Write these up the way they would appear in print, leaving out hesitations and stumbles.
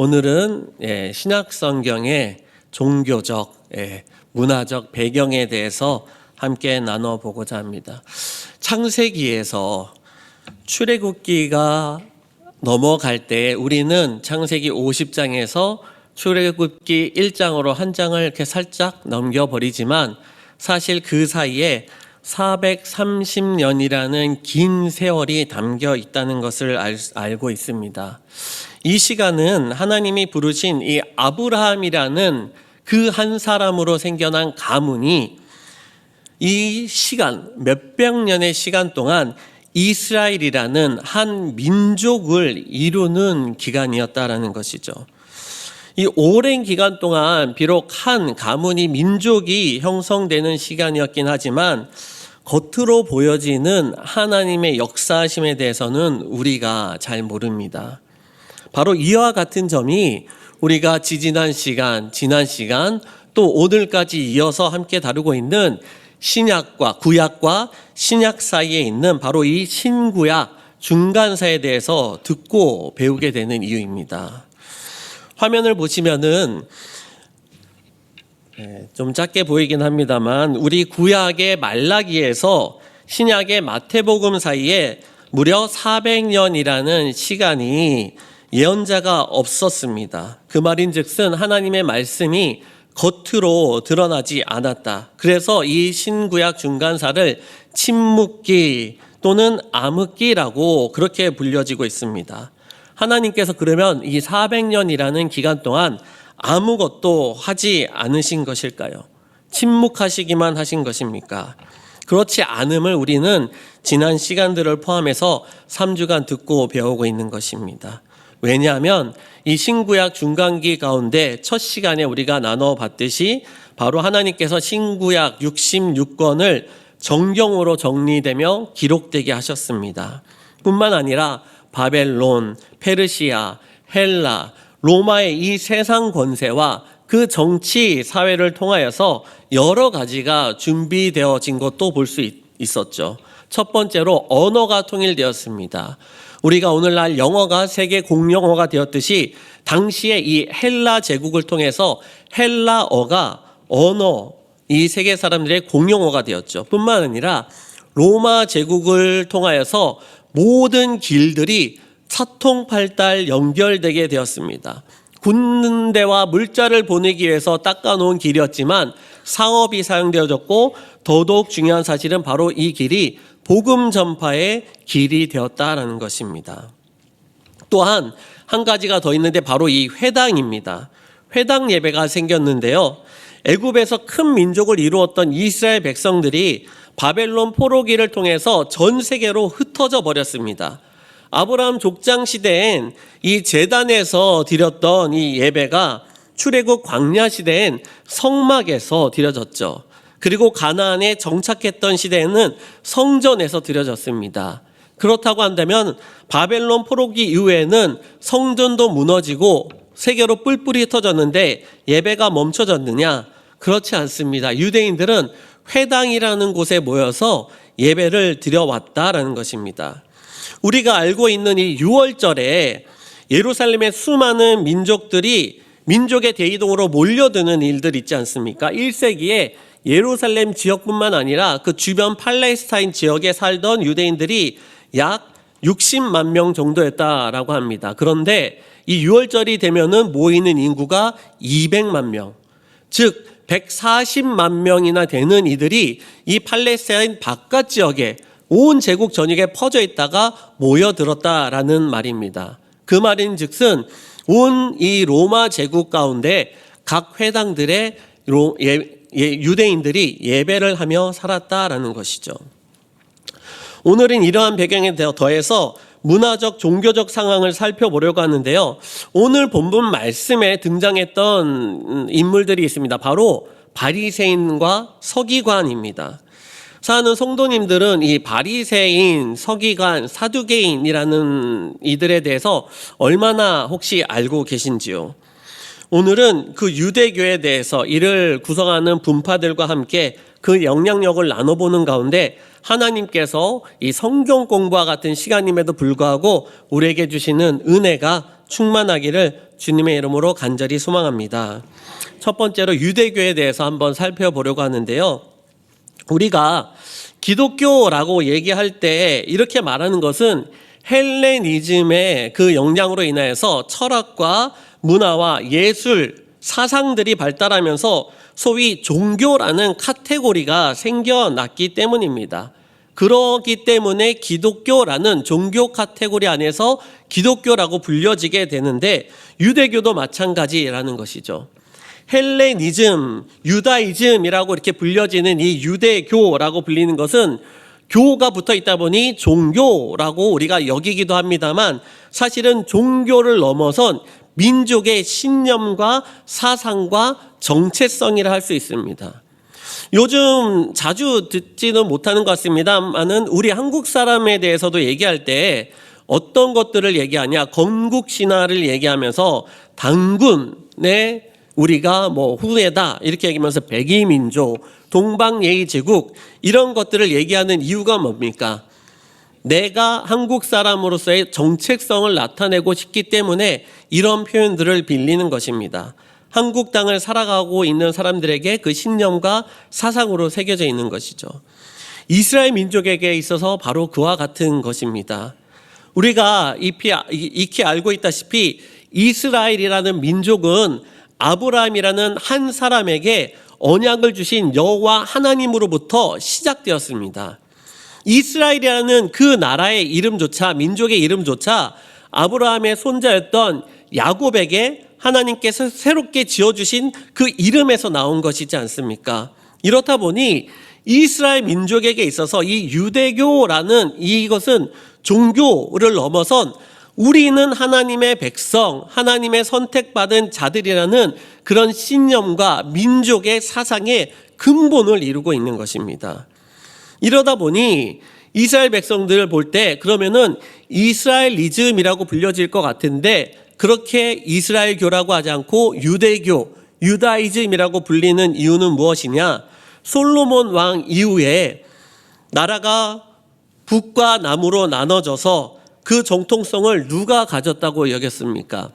오늘은 신약 성경의 종교적, 문화적 배경에 대해서 함께 나눠보고자 합니다. 창세기에서 출애굽기가 넘어갈 때 우리는 창세기 50장에서 출애굽기 1장으로 한 장을 이렇게 살짝 넘겨버리지만 사실 그 사이에 430년이라는 긴 세월이 담겨 있다는 것을 알고 있습니다. 이 시간은 하나님이 부르신 이 아브라함이라는 그 한 사람으로 생겨난 가문이 이 시간, 몇백 년의 시간 동안 이스라엘이라는 한 민족을 이루는 기간이었다라는 것이죠. 이 오랜 기간 동안 비록 한 가문이 민족이 형성되는 시간이었긴 하지만 겉으로 보여지는 하나님의 역사하심에 대해서는 우리가 잘 모릅니다. 바로 이와 같은 점이 우리가 지난 시간 또 오늘까지 이어서 함께 다루고 있는 신약과 구약과 신약 사이에 있는 바로 이 신구약 중간사에 대해서 듣고 배우게 되는 이유입니다. 화면을 보시면은 좀 작게 보이긴 합니다만 우리 구약의 말라기에서 신약의 마태복음 사이에 무려 400년이라는 시간이 예언자가 없었습니다. 그 말인즉슨 하나님의 말씀이 겉으로 드러나지 않았다. 그래서 이 신구약 중간사를 침묵기 또는 암흑기라고 그렇게 불려지고 있습니다. 하나님께서 그러면 이 400년이라는 기간 동안 아무것도 하지 않으신 것일까요? 침묵하시기만 하신 것입니까? 그렇지 않음을 우리는 지난 시간들을 포함해서 3주간 듣고 배우고 있는 것입니다. 왜냐하면 이 신구약 중간기 가운데 첫 시간에 우리가 나눠봤듯이 바로 하나님께서 신구약 66권을 정경으로 정리되며 기록되게 하셨습니다. 뿐만 아니라 바벨론, 페르시아, 헬라, 로마의 이 세상 권세와 그 정치, 사회를 통하여서 여러 가지가 준비되어진 것도 볼 수 있었죠. 첫 번째로 언어가 통일되었습니다. 우리가 오늘날 영어가 세계 공용어가 되었듯이 당시에 이 헬라 제국을 통해서 헬라어가 이 세계 사람들의 공용어가 되었죠. 뿐만 아니라 로마 제국을 통하여서 모든 길들이 사통팔달 연결되게 되었습니다. 군대와 물자를 보내기 위해서 닦아놓은 길이었지만 상업이 사용되어졌고 더더욱 중요한 사실은 바로 이 길이 복음 전파의 길이 되었다라는 것입니다. 또한 한 가지가 더 있는데 바로 이 회당입니다. 회당 예배가 생겼는데요. 애굽에서 큰 민족을 이루었던 이스라엘 백성들이 바벨론 포로기를 통해서 전 세계로 흩어져 버렸습니다. 아브라함 족장 시대엔 이 제단에서 드렸던 이 예배가 출애굽 광야 시대엔 성막에서 드려졌죠. 그리고 가나안에 정착했던 시대에는 성전에서 드려졌습니다. 그렇다고 한다면 바벨론 포로기 이후에는 성전도 무너지고 세계로 뿔뿔이 흩어졌는데 예배가 멈춰졌느냐? 그렇지 않습니다. 유대인들은 회당이라는 곳에 모여서 예배를 드려왔다라는 것입니다. 우리가 알고 있는 이 6월절에 예루살렘의 수많은 민족들이 민족의 대이동으로 몰려드는 일들 있지 않습니까? 1세기에 예루살렘 지역뿐만 아니라 그 주변 팔레스타인 지역에 살던 유대인들이 약 60만 명 정도였다라고 합니다. 그런데 이 6월절이 되면은 모이는 인구가 200만 명, 즉 140만 명이나 되는 이들이 이 팔레스타인 바깥 지역에 온 제국 전역에 퍼져 있다가 모여들었다라는 말입니다. 그 말인즉슨 온 이 로마 제국 가운데 각 회당들의 유대인들이 예배를 하며 살았다라는 것이죠. 오늘은 이러한 배경에 더해서 문화적, 종교적 상황을 살펴보려고 하는데요. 오늘 본문 말씀에 등장했던 인물들이 있습니다. 바로 바리새인과 서기관입니다. 사는 성도님들은 이 바리새인, 서기관, 사두개인이라는 이들에 대해서 얼마나 혹시 알고 계신지요? 오늘은 그 유대교에 대해서 이를 구성하는 분파들과 함께 그 영향력을 나눠보는 가운데 하나님께서 이 성경 공부와 같은 시간임에도 불구하고 우리에게 주시는 은혜가 충만하기를 주님의 이름으로 간절히 소망합니다. 첫 번째로 유대교에 대해서 한번 살펴보려고 하는데요. 우리가 기독교라고 얘기할 때 이렇게 말하는 것은 헬레니즘의 그 영향으로 인하여서 철학과 문화와 예술, 사상들이 발달하면서 소위 종교라는 카테고리가 생겨났기 때문입니다. 그렇기 때문에 기독교라는 종교 카테고리 안에서 기독교라고 불려지게 되는데 유대교도 마찬가지라는 것이죠. 헬레니즘, 유다이즘이라고 이렇게 불려지는 이 유대교라고 불리는 것은 교가 붙어 있다 보니 종교라고 우리가 여기기도 합니다만 사실은 종교를 넘어선 민족의 신념과 사상과 정체성이라 할 수 있습니다. 요즘 자주 듣지는 못하는 것 같습니다만은 우리 한국 사람에 대해서도 얘기할 때 어떤 것들을 얘기하냐, 건국신화를 얘기하면서 당군의 우리가 후예다 이렇게 얘기하면서 백이민족, 동방예의제국 이런 것들을 얘기하는 이유가 뭡니까? 내가 한국 사람으로서의 정체성을 나타내고 싶기 때문에 이런 표현들을 빌리는 것입니다. 한국 땅을 살아가고 있는 사람들에게 그 신념과 사상으로 새겨져 있는 것이죠. 이스라엘 민족에게 있어서 바로 그와 같은 것입니다. 우리가 익히 알고 있다시피 이스라엘이라는 민족은 아브라함이라는 한 사람에게 언약을 주신 여호와 하나님으로부터 시작되었습니다. 이스라엘이라는 그 나라의 이름조차, 민족의 이름조차 아브라함의 손자였던 야곱에게 하나님께서 새롭게 지어주신 그 이름에서 나온 것이지 않습니까? 이렇다 보니 이스라엘 민족에게 있어서 이 유대교라는 이것은 종교를 넘어선 우리는 하나님의 백성, 하나님의 선택받은 자들이라는 그런 신념과 민족의 사상의 근본을 이루고 있는 것입니다. 이러다 보니 이스라엘 백성들을 볼 때 그러면은 이스라엘리즘이라고 불려질 것 같은데 그렇게 이스라엘교라고 하지 않고 유대교, 유다이즘이라고 불리는 이유는 무엇이냐? 솔로몬 왕 이후에 나라가 북과 남으로 나눠져서 그 정통성을 누가 가졌다고 여겼습니까?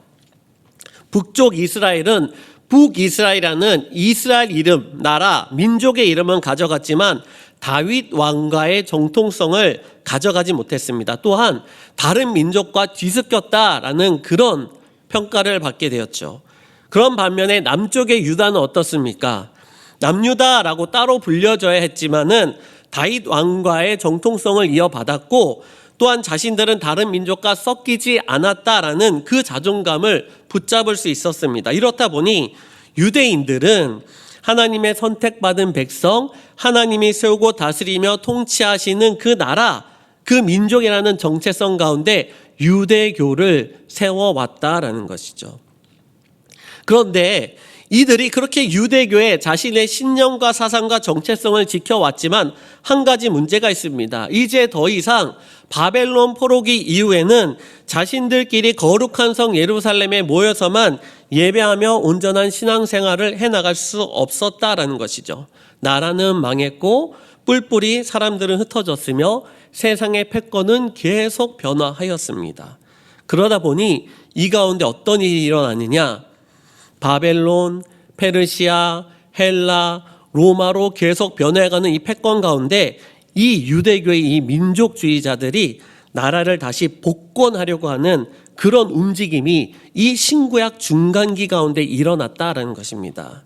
북쪽 이스라엘은 북이스라엘이라는 이스라엘 이름, 나라, 민족의 이름은 가져갔지만 다윗 왕과의 정통성을 가져가지 못했습니다. 또한 다른 민족과 뒤섞였다라는 그런 평가를 받게 되었죠. 그런 반면에 남쪽의 유다는 어떻습니까? 남유다라고 따로 불려져야 했지만은 다윗 왕과의 정통성을 이어받았고 또한 자신들은 다른 민족과 섞이지 않았다라는 그 자존감을 붙잡을 수 있었습니다. 이렇다 보니 유대인들은 하나님의 선택받은 백성, 하나님이 세우고 다스리며 통치하시는 그 나라, 그 민족이라는 정체성 가운데 유대교를 세워왔다라는 것이죠. 그런데 이들이 그렇게 유대교에 자신의 신념과 사상과 정체성을 지켜왔지만 한 가지 문제가 있습니다. 이제 더 이상 바벨론 포로기 이후에는 자신들끼리 거룩한 성 예루살렘에 모여서만 예배하며 온전한 신앙생활을 해나갈 수 없었다라는 것이죠. 나라는 망했고 뿔뿔이 사람들은 흩어졌으며 세상의 패권은 계속 변화하였습니다. 그러다 보니 이 가운데 어떤 일이 일어나느냐? 바벨론, 페르시아, 헬라, 로마로 계속 변해가는 이 패권 가운데 이 유대교의 이 민족주의자들이 나라를 다시 복권하려고 하는 그런 움직임이 이 신구약 중간기 가운데 일어났다라는 것입니다.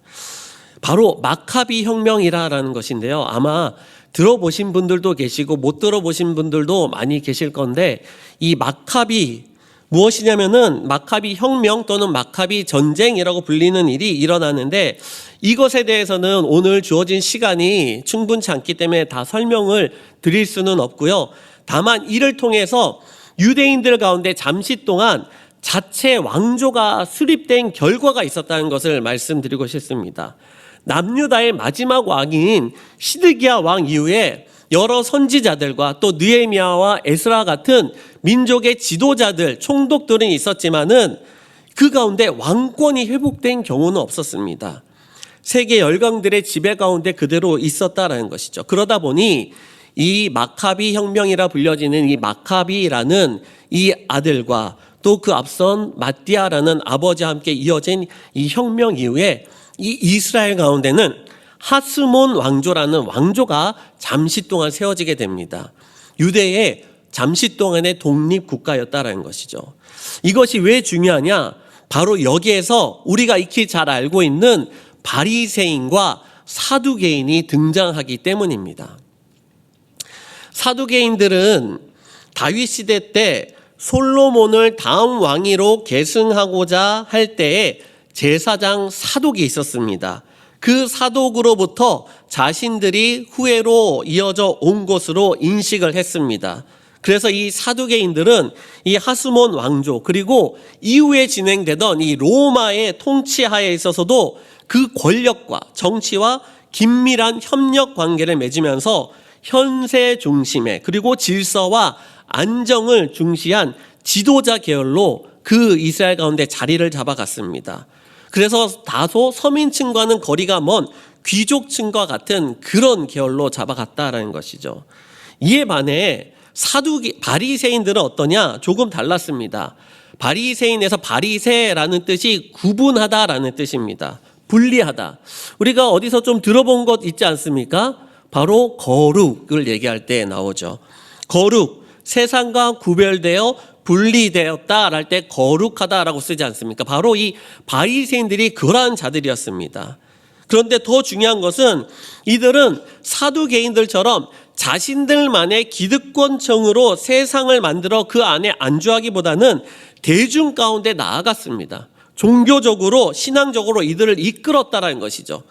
바로 마카비 혁명이라는 것인데요. 아마 들어보신 분들도 계시고 못 들어보신 분들도 많이 계실 건데 이 마카비 무엇이냐면은 마카비 혁명 또는 마카비 전쟁이라고 불리는 일이 일어나는데 이것에 대해서는 오늘 주어진 시간이 충분치 않기 때문에 다 설명을 드릴 수는 없고요. 다만 이를 통해서 유대인들 가운데 잠시 동안 자체 왕조가 수립된 결과가 있었다는 것을 말씀드리고 싶습니다. 남유다의 마지막 왕인 시드기야 왕 이후에 여러 선지자들과 또 느헤미야와 에스라 같은 민족의 지도자들, 총독들은 있었지만은 그 가운데 왕권이 회복된 경우는 없었습니다. 세계 열강들의 지배 가운데 그대로 있었다라는 것이죠. 그러다 보니 이 마카비 혁명이라 불려지는 이 마카비라는 이 아들과 또 그 앞선 마띠아라는 아버지와 함께 이어진 이 혁명 이후에 이 이스라엘 가운데는 하스몬 왕조라는 왕조가 잠시 동안 세워지게 됩니다. 유대의 잠시 동안의 독립국가였다라는 것이죠. 이것이 왜 중요하냐? 바로 여기에서 우리가 익히 잘 알고 있는 바리새인과 사두개인이 등장하기 때문입니다. 사두개인들은 다윗 시대 때 솔로몬을 다음 왕위로 계승하고자 할 때에 제사장 사독이 있었습니다. 그 사독으로부터 자신들이 후예로 이어져 온 것으로 인식을 했습니다. 그래서 이 사두개인들은 이 하스몬 왕조 그리고 이후에 진행되던 이 로마의 통치하에 있어서도 그 권력과 정치와 긴밀한 협력 관계를 맺으면서 현세 중심의 그리고 질서와 안정을 중시한 지도자 계열로 그 이스라엘 가운데 자리를 잡아갔습니다. 그래서 다소 서민층과는 거리가 먼 귀족층과 같은 그런 계열로 잡아갔다라는 것이죠. 이에 반해 바리새인들은 어떠냐? 조금 달랐습니다. 바리새인에서 바리새라는 뜻이 구분하다라는 뜻입니다. 분리하다. 우리가 어디서 좀 들어본 것 있지 않습니까? 바로 거룩을 얘기할 때 나오죠. 거룩, 세상과 구별되어 분리되었다 할 때 거룩하다라고 쓰지 않습니까? 바로 이 바리새인들이 그러한 자들이었습니다. 그런데 더 중요한 것은 이들은 사두개인들처럼 자신들만의 기득권층으로 세상을 만들어 그 안에 안주하기보다는 대중 가운데 나아갔습니다. 종교적으로 신앙적으로 이들을 이끌었다라는 것이죠.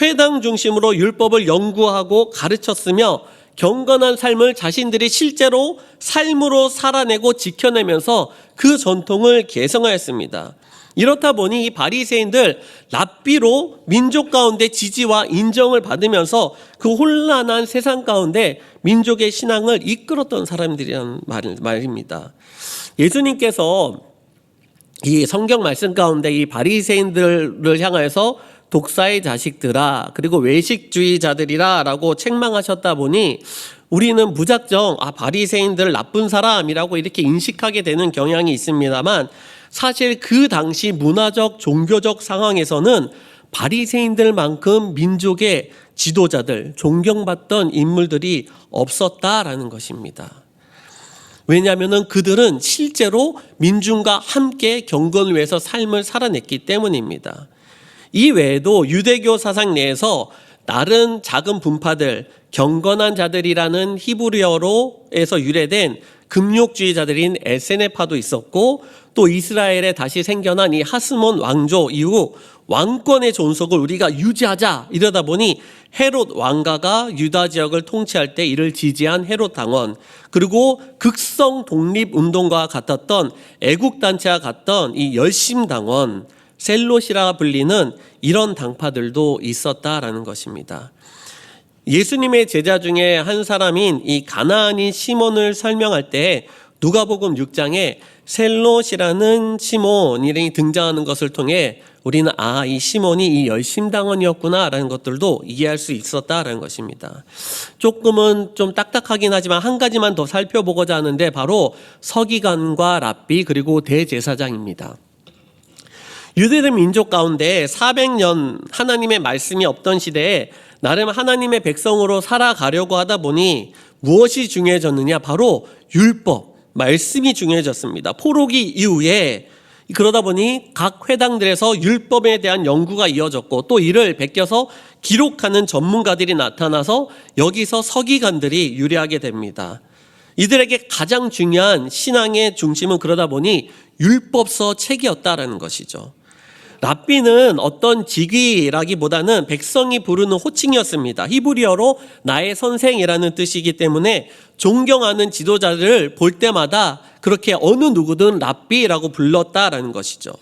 회당 중심으로 율법을 연구하고 가르쳤으며 경건한 삶을 자신들이 실제로 삶으로 살아내고 지켜내면서 그 전통을 계승하였습니다. 이렇다 보니 이 바리새인들 랍비로 민족 가운데 지지와 인정을 받으면서 그 혼란한 세상 가운데 민족의 신앙을 이끌었던 사람들이란 말입니다. 예수님께서 이 성경 말씀 가운데 이 바리새인들을 향하여서 독사의 자식들아 그리고 외식주의자들이라 라고 책망하셨다 보니 우리는 무작정 바리새인들 나쁜 사람이라고 이렇게 인식하게 되는 경향이 있습니다만 사실 그 당시 문화적 종교적 상황에서는 바리새인들만큼 민족의 지도자들 존경받던 인물들이 없었다라는 것입니다. 왜냐하면 그들은 실제로 민중과 함께 경건을 위해서 삶을 살아냈기 때문입니다. 이 외에도 유대교 사상 내에서 다른 작은 분파들, 경건한 자들이라는 히브리어로에서 유래된 금욕주의자들인 에세네파도 있었고 또 이스라엘에 다시 생겨난 이 하스몬 왕조 이후 왕권의 존속을 우리가 유지하자 이러다 보니 헤롯 왕가가 유다 지역을 통치할 때 이를 지지한 헤롯 당원 그리고 극성 독립운동과 같았던 애국단체와 같던 이 열심당원 셀롯이라 불리는 이런 당파들도 있었다라는 것입니다. 예수님의 제자 중에 한 사람인 이 가나안인 시몬을 설명할 때 누가복음 6장에 셀롯이라는 시몬이 등장하는 것을 통해 우리는 이 시몬이 이 열심당원이었구나라는 것들도 이해할 수 있었다라는 것입니다. 조금은 좀 딱딱하긴 하지만 한 가지만 더 살펴보고자 하는데 바로 서기관과 랍비 그리고 대제사장입니다. 유대인 민족 가운데 400년 하나님의 말씀이 없던 시대에 나름 하나님의 백성으로 살아가려고 하다 보니 무엇이 중요해졌느냐? 바로 율법, 말씀이 중요해졌습니다. 포로기 이후에 그러다 보니 각 회당들에서 율법에 대한 연구가 이어졌고 또 이를 베껴서 기록하는 전문가들이 나타나서 여기서 서기관들이 유래하게 됩니다. 이들에게 가장 중요한 신앙의 중심은 그러다 보니 율법서 책이었다라는 것이죠. 랍비는 어떤 직위라기보다는 백성이 부르는 호칭이었습니다. 히브리어로 나의 선생이라는 뜻이기 때문에 존경하는 지도자를 볼 때마다 그렇게 어느 누구든 랍비라고 불렀다라는 것이죠.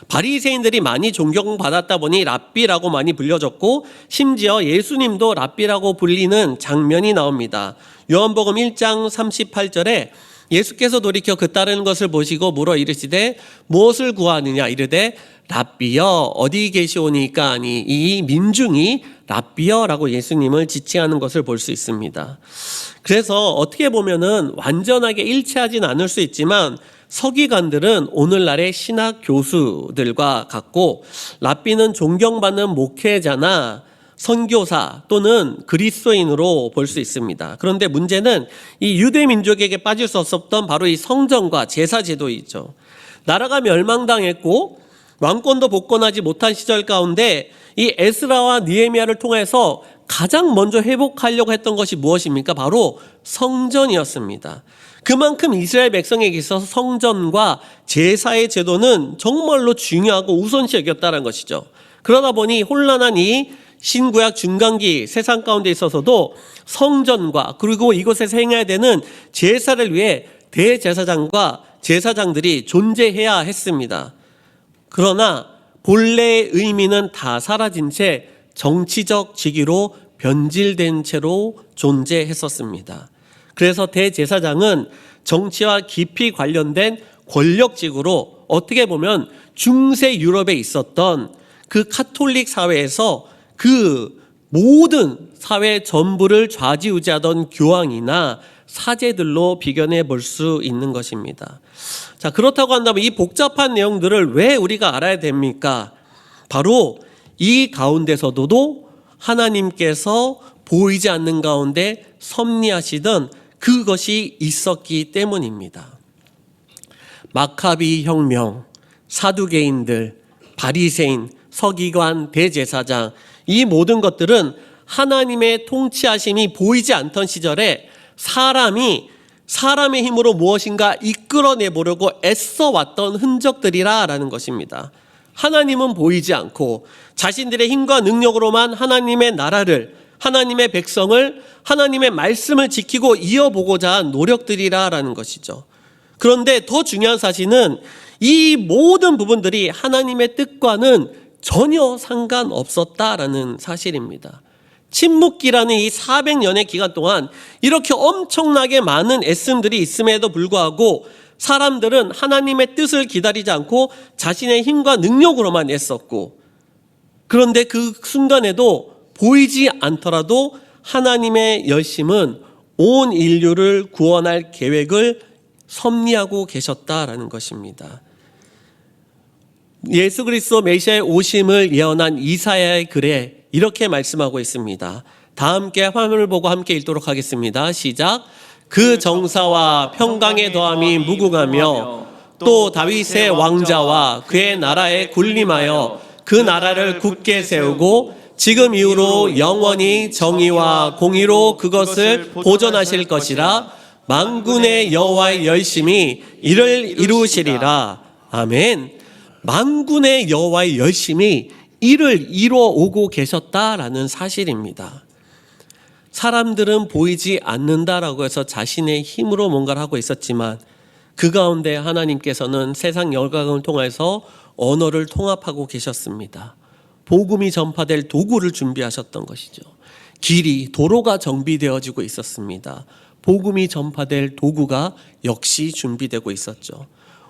바리새인들이 많이 존경받았다 보니 랍비라고 많이 불려졌고 심지어 예수님도 랍비라고 불리는 장면이 나옵니다. 요한복음 1장 38절에 예수께서 돌이켜 그 따르는 것을 보시고 물어 이르시되 무엇을 구하느냐 이르되 랍비여 어디 계시오니까 하니 이 민중이 랍비여라고 예수님을 지칭하는 것을 볼 수 있습니다. 그래서 어떻게 보면은 완전하게 일치하진 않을 수 있지만 서기관들은 오늘날의 신학 교수들과 같고, 랍비는 존경받는 목회자나 선교사 또는 그리스도인으로 볼 수 있습니다. 그런데 문제는 이 유대 민족에게 빠질 수 없었던 바로 이 성전과 제사 제도이죠. 나라가 멸망당했고 왕권도 복권하지 못한 시절 가운데 이 에스라와 느헤미야를 통해서 가장 먼저 회복하려고 했던 것이 무엇입니까? 바로 성전이었습니다. 그만큼 이스라엘 백성에게 있어서 성전과 제사의 제도는 정말로 중요하고 우선시 여겼다는 것이죠. 그러다 보니 혼란한 이 신구약 중간기 세상 가운데 있어서도 성전과 그리고 이곳에서 행해야 되는 제사를 위해 대제사장과 제사장들이 존재해야 했습니다. 그러나 본래의 의미는 다 사라진 채 정치적 직위로 변질된 채로 존재했었습니다. 그래서 대제사장은 정치와 깊이 관련된 권력직으로 어떻게 보면 중세 유럽에 있었던 그 카톨릭 사회에서 그 모든 사회 전부를 좌지우지하던 교황이나 사제들로 비견해 볼 수 있는 것입니다. 자, 그렇다고 한다면 이 복잡한 내용들을 왜 우리가 알아야 됩니까? 바로 이 가운데서도 하나님께서 보이지 않는 가운데 섭리하시던 그것이 있었기 때문입니다. 마카비 혁명, 사두개인들, 바리새인, 서기관, 대제사장, 이 모든 것들은 하나님의 통치하심이 보이지 않던 시절에 사람의 힘으로 무엇인가 이끌어내 보려고 애써 왔던 흔적들이라는 것입니다. 하나님은 보이지 않고 자신들의 힘과 능력으로만 하나님의 나라를, 하나님의 백성을, 하나님의 말씀을 지키고 이어보고자 한 노력들이라는 것이죠. 그런데 더 중요한 사실은 이 모든 부분들이 하나님의 뜻과는 전혀 상관없었다라는 사실입니다. 침묵기라는 이 400년의 기간 동안 이렇게 엄청나게 많은 애씀들이 있음에도 불구하고 사람들은 하나님의 뜻을 기다리지 않고 자신의 힘과 능력으로만 애썼고, 그런데 그 순간에도 보이지 않더라도 하나님의 열심은 온 인류를 구원할 계획을 섭리하고 계셨다라는 것입니다. 예수 그리스도 메시아의 오심을 예언한 이사야의 글에 이렇게 말씀하고 있습니다. 다 함께 화면을 보고 함께 읽도록 하겠습니다. 시작. 그 정사와 평강의 더함이 무궁하며 또 다윗의 왕자와 그의 나라에 군림하여 그 나라를 굳게 세우고 지금 이후로 영원히 정의와 공의로 그것을 보존하실 것이라. 만군의 여호와의 열심이 이를 이루시리라. 아멘. 만군의 여호와의 열심이 이를 이루어 오고 계셨다라는 사실입니다. 사람들은 보이지 않는다라고 해서 자신의 힘으로 뭔가를 하고 있었지만 그 가운데 하나님께서는 세상 열강을 통해서 언어를 통합하고 계셨습니다. 복음이 전파될 도구를 준비하셨던 것이죠. 길이, 도로가 정비되어지고 있었습니다. 복음이 전파될 도구가 역시 준비되고 있었죠.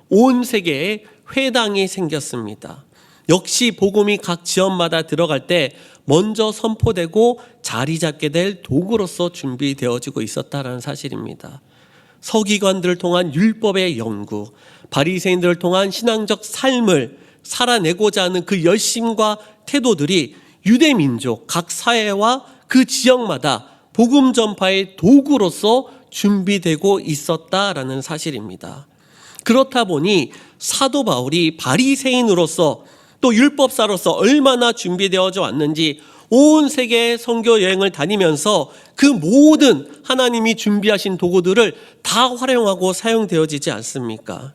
온 세계에 회당이 생겼습니다. 역시 복음이 각 지역마다 들어갈 때 먼저 선포되고 자리 잡게 될 도구로서 준비되어지고 있었다는 사실입니다. 서기관들을 통한 율법의 연구, 바리새인들을 통한 신앙적 삶을 살아내고자 하는 그 열심과 태도들이 유대 민족 각 사회와 그 지역마다 복음 전파의 도구로서 준비되고 있었다라는 사실입니다. 그렇다 보니 사도 바울이 바리새인으로서 또 율법사로서 얼마나 준비되어져 왔는지 온 세계 선교 여행을 다니면서 그 모든 하나님이 준비하신 도구들을 다 활용하고 사용되어지지 않습니까?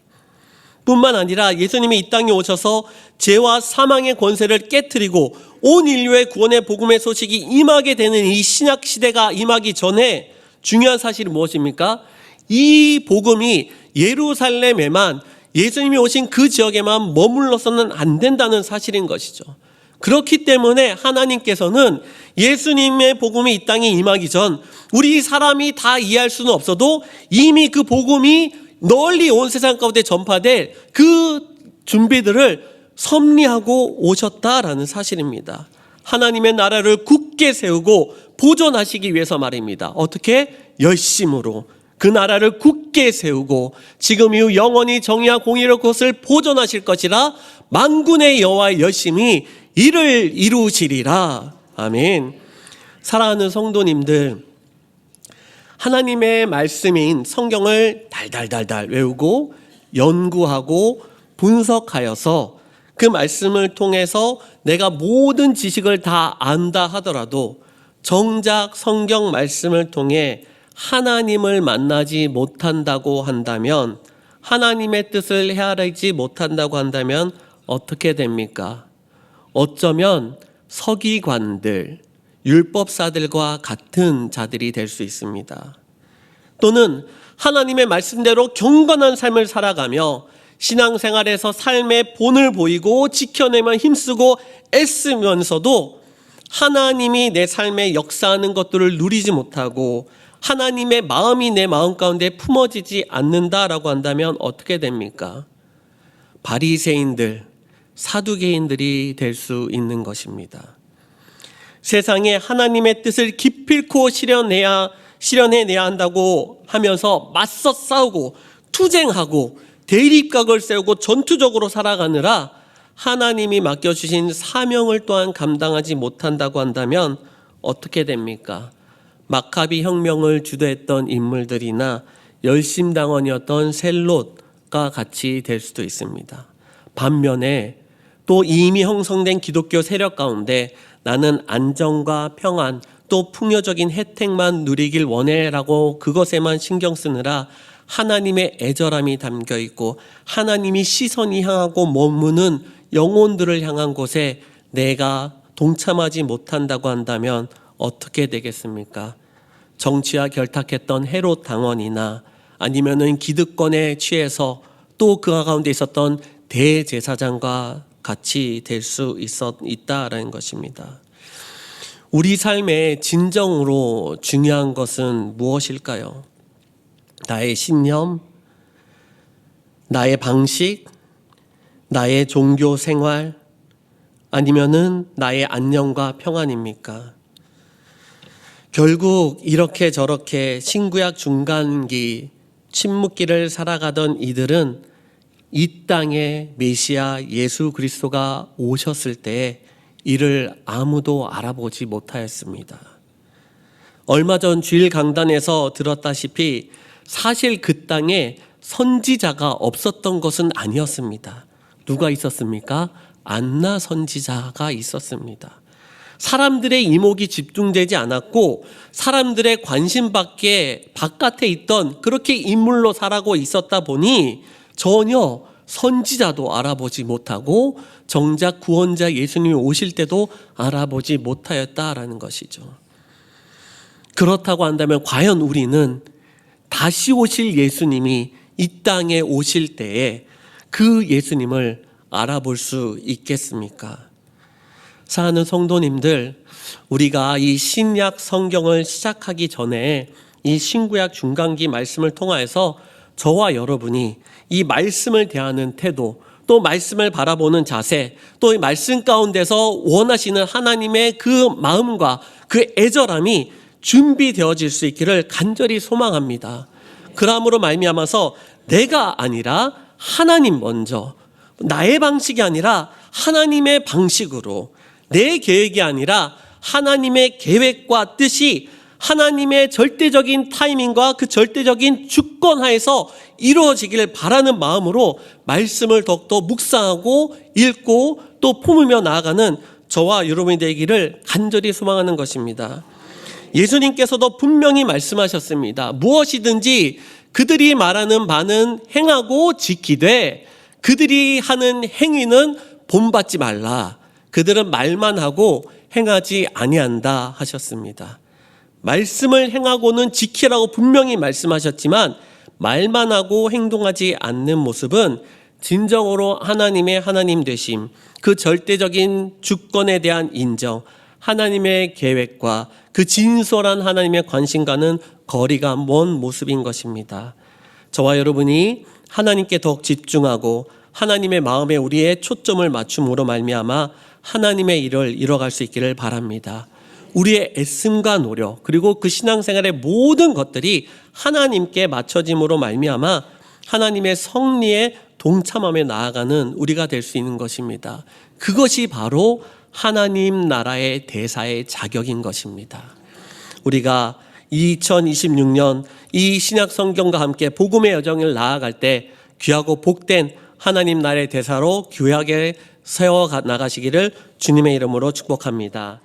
뿐만 아니라 예수님이 이 땅에 오셔서 죄와 사망의 권세를 깨트리고 온 인류의 구원의 복음의 소식이 임하게 되는 이 신약 시대가 임하기 전에 중요한 사실이 무엇입니까? 이 복음이 예루살렘에만, 예수님이 오신 그 지역에만 머물러서는 안 된다는 사실인 것이죠. 그렇기 때문에 하나님께서는 예수님의 복음이 이 땅에 임하기 전 우리 사람이 다 이해할 수는 없어도 이미 그 복음이 널리 온 세상 가운데 전파될 그 준비들을 섭리하고 오셨다라는 사실입니다. 하나님의 나라를 굳게 세우고 보존하시기 위해서 말입니다. 어떻게? 열심으로. 그 나라를 굳게 세우고 지금 이후 영원히 정의와 공의로 그것을 보존하실 것이라 만군의 여호와의 열심히 이를 이루시리라. 아멘. 사랑하는 성도님들, 하나님의 말씀인 성경을 달달달달 외우고 연구하고 분석하여서 그 말씀을 통해서 내가 모든 지식을 다 안다 하더라도 정작 성경 말씀을 통해 하나님을 만나지 못한다고 한다면, 하나님의 뜻을 헤아리지 못한다고 한다면 어떻게 됩니까? 어쩌면 서기관들, 율법사들과 같은 자들이 될 수 있습니다. 또는 하나님의 말씀대로 경건한 삶을 살아가며 신앙생활에서 삶의 본을 보이고 지켜내며 힘쓰고 애쓰면서도 하나님이 내 삶에 역사하는 것들을 누리지 못하고 하나님의 마음이 내 마음 가운데 품어지지 않는다라고 한다면 어떻게 됩니까? 바리새인들, 사두개인들이 될 수 있는 것입니다. 세상에 하나님의 뜻을 기필코 실현해내야 한다고 하면서 맞서 싸우고 투쟁하고 대립각을 세우고 전투적으로 살아가느라 하나님이 맡겨주신 사명을 또한 감당하지 못한다고 한다면 어떻게 됩니까? 마카비 혁명을 주도했던 인물들이나 열심당원이었던 셀롯과 같이 될 수도 있습니다. 반면에 또 이미 형성된 기독교 세력 가운데 나는 안정과 평안 또 풍요적인 혜택만 누리길 원해라고 그것에만 신경 쓰느라 하나님의 애절함이 담겨 있고 하나님이 시선이 향하고 머무는 영혼들을 향한 곳에 내가 동참하지 못한다고 한다면 어떻게 되겠습니까? 정치와 결탁했던 헤롯 당원이나 아니면은 기득권에 취해서 또 그 가운데 있었던 대제사장과 같이 될 수 있다라는 것입니다. 우리 삶에 진정으로 중요한 것은 무엇일까요? 나의 신념, 나의 방식, 나의 종교 생활, 아니면은 나의 안녕과 평안입니까? 결국 이렇게 저렇게 신구약 중간기 침묵기를 살아가던 이들은 이 땅에 메시아 예수 그리스도가 오셨을 때 이를 아무도 알아보지 못하였습니다. 얼마 전 주일 강단에서 들었다시피 사실 그 땅에 선지자가 없었던 것은 아니었습니다. 누가 있었습니까? 안나 선지자가 있었습니다. 사람들의 이목이 집중되지 않았고 사람들의 관심 밖에 바깥에 있던 그렇게 인물로 살아고 있었다 보니 전혀 선지자도 알아보지 못하고 정작 구원자 예수님이 오실 때도 알아보지 못하였다라는 것이죠. 그렇다고 한다면 과연 우리는 다시 오실 예수님이 이 땅에 오실 때에 그 예수님을 알아볼 수 있겠습니까? 사랑하는 성도님들, 우리가 이 신약 성경을 시작하기 전에 이 신구약 중간기 말씀을 통하여서 저와 여러분이 이 말씀을 대하는 태도, 또 말씀을 바라보는 자세, 또 이 말씀 가운데서 원하시는 하나님의 그 마음과 그 애절함이 준비되어질 수 있기를 간절히 소망합니다. 그러므로 말미암아서 내가 아니라 하나님 먼저, 나의 방식이 아니라 하나님의 방식으로, 내 계획이 아니라 하나님의 계획과 뜻이 하나님의 절대적인 타이밍과 그 절대적인 주권하에서 이루어지기를 바라는 마음으로 말씀을 더욱더 묵상하고 읽고 또 품으며 나아가는 저와 여러분이 되기를 간절히 소망하는 것입니다. 예수님께서도 분명히 말씀하셨습니다. 무엇이든지 그들이 말하는 바는 행하고 지키되 그들이 하는 행위는 본받지 말라. 그들은 말만 하고 행하지 아니한다 하셨습니다. 말씀을 행하고는 지키라고 분명히 말씀하셨지만 말만 하고 행동하지 않는 모습은 진정으로 하나님의 하나님 되심, 그 절대적인 주권에 대한 인정, 하나님의 계획과 그 진솔한 하나님의 관심과는 거리가 먼 모습인 것입니다. 저와 여러분이 하나님께 더욱 집중하고 하나님의 마음에 우리의 초점을 맞춤으로 말미암아 하나님의 일을 이뤄갈 수 있기를 바랍니다. 우리의 애씀과 노력 그리고 그 신앙생활의 모든 것들이 하나님께 맞춰짐으로 말미암아 하나님의 섭리에 동참하며 나아가는 우리가 될 수 있는 것입니다. 그것이 바로 하나님 나라의 대사의 자격인 것입니다. 우리가 2026년 이 신약 성경과 함께 복음의 여정을 나아갈 때 귀하고 복된 하나님 나라의 대사로 귀하게 세워 나가시기를 주님의 이름으로 축복합니다.